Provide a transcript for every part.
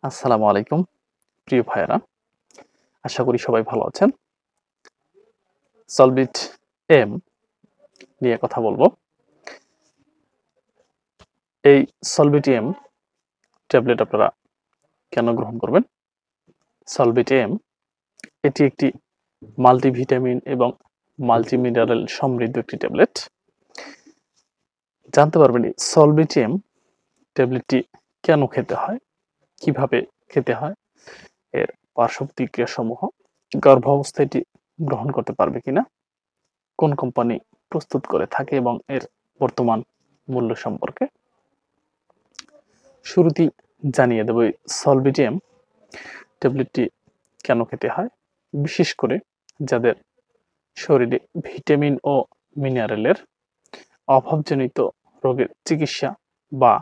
আসসালামু আলাইকুম প্রিয় ভাইয়েরা, আশা করি সবাই ভালো আছেন। সলভিট এম নিয়ে কথা বলবো। এই সলভিট এম ট্যাবলেট আপনারা কেন গ্রহণ করবেন? সলভিট এম এটি একটি মাল্টিভিটামিন এবং মাল্টিমিনারেল সমৃদ্ধ একটি ট্যাবলেট। জানতে পারবেন এই সলভিট এম ট্যাবলেটটি কেন খেতে হয়, কিভাবে খেতে হয়, এর পার্শ্ব প্রতিক্রিয়া সমূহ, গর্ভাবস্থায় এটি গ্রহণ করতে পারবে কিনা, কোন কোম্পানি প্রস্তুত করে থাকে এবং এর বর্তমান মূল্য সম্পর্কে শুরুতেই জানিয়ে দেব। এই সলভিটিএম ট্যাবলেটটি কেন খেতে হয়, বিশেষ করে যাদের শরীরে ভিটামিন ও মিনারেলের অভাবজনিত রোগের চিকিৎসা বা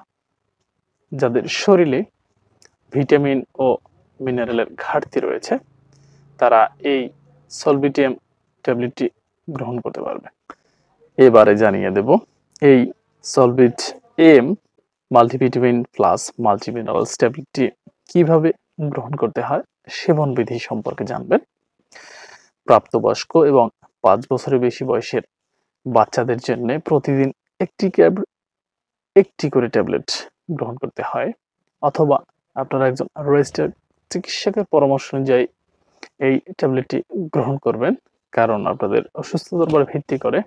যাদের শরীরে ভিটামিন ও মিনারেলের ঘাটতি রয়েছে, তারা এই সলভিটিএম ট্যাবলেটটি গ্রহণ করতে পারবে। এবারে জানিয়ে দেব এই সলভিট এম মাল্টিভিটামিন প্লাস মাল্টিমিনারেলস ট্যাবলেটটি কিভাবে গ্রহণ করতে হয়, সেবন বিধি সম্পর্কে জানবেন। প্রাপ্তবয়স্ক এবং 5 বছরের বেশি বয়সের বাচ্চাদের জন্য প্রতিদিন একটি করে ট্যাবলেট গ্রহণ করতে হয়, অথবা আপনারা একজন রেজিস্টার্ড চিকিৎসকের পরামর্শ অনুযায়ী এই ট্যাবলেটটি গ্রহণ করবেন, কারণ আপনাদের অসুস্থতার উপর ভিত্তি করে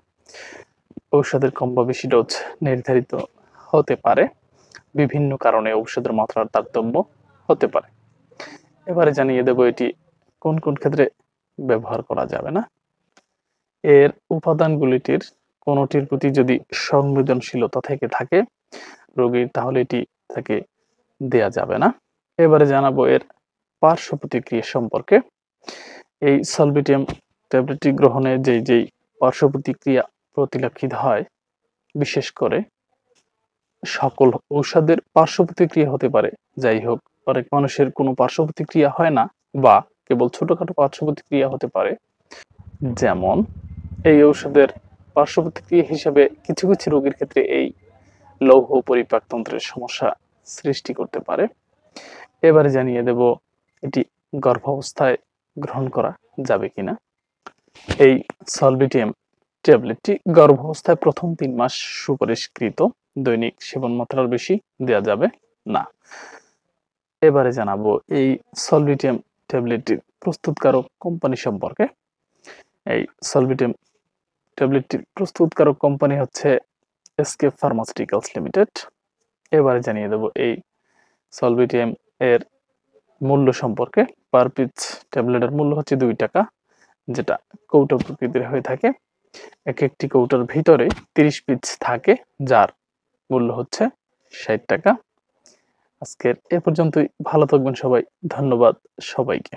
ঔষধের কম বা বেশি ডোজ নির্ধারিত হতে পারে। বিভিন্ন কারণে ঔষধের মাত্রার তারতম্য হতে পারে। এবারে জানিয়ে দেব এটি কোন কোন ক্ষেত্রে ব্যবহার করা যাবে না। এর উপাদানগুলিটির কোনটির প্রতি যদি সংবেদনশীলতা থেকে থাকে রোগীর, তাহলে এটি তাকে দেয়া যাবে না। এবারে জানাবো এর পার্শ্ব প্রতিক্রিয়া সম্পর্কে। এই সলভিটিএম ট্যাবলেটটি গ্রহণে যেই পার্শ্ব প্রতিক্রিয়া পরিলক্ষিত হয়, বিশেষ করে সকল ঔষধের পার্শ্ব প্রতিক্রিয়া হতে পারে, যাই হোক অনেক মানুষের কোনো পার্শ্ব প্রতিক্রিয়া হয় না বা কেবল ছোটখাটো পার্শ্ব প্রতিক্রিয়া হতে পারে। যেমন এই ঔষধের পার্শ্ব প্রতিক্রিয়া হিসেবে কিছু কিছু রোগীর ক্ষেত্রে এই লৌহ পরিপাকতন্ত্রের সমস্যা সৃষ্টি করতে পারে। এবারে জানিয়ে দেব এটি গর্ভাবস্থায় গ্রহণ করা যাবে কিনা। এই সলভিটিএম ট্যাবলেটটি গর্ভাবস্থায় প্রথম 3 মাস সুপারিশকৃত, দৈনিক সেবন মাত্রার বেশি দেওয়া যাবে না। এবারে জানাবো এই সলভিটিএম ট্যাবলেটটির প্রস্তুতকারক কোম্পানি সম্পর্কে। এই সলভিটিএম ট্যাবলেটটির প্রস্তুতকারক কোম্পানি হচ্ছে এসকে ফার্মাসিউটিক্যালস লিমিটেড। এবারে জানিয়ে দেব এই সলভিটিএম এর মূল্য সম্পর্কে। পার পিস ট্যাবলেটের মূল্য হচ্ছে 2 টাকা, যেটা কৌটো প্রকৃতির হয়ে থাকে। একটি কৌটোর ভিতরে 30 পিস থাকে, যার মূল্য হচ্ছে 60 টাকা। আজকের এ পর্যন্তই। ভালো থাকবেন সবাই। ধন্যবাদ সবাইকে।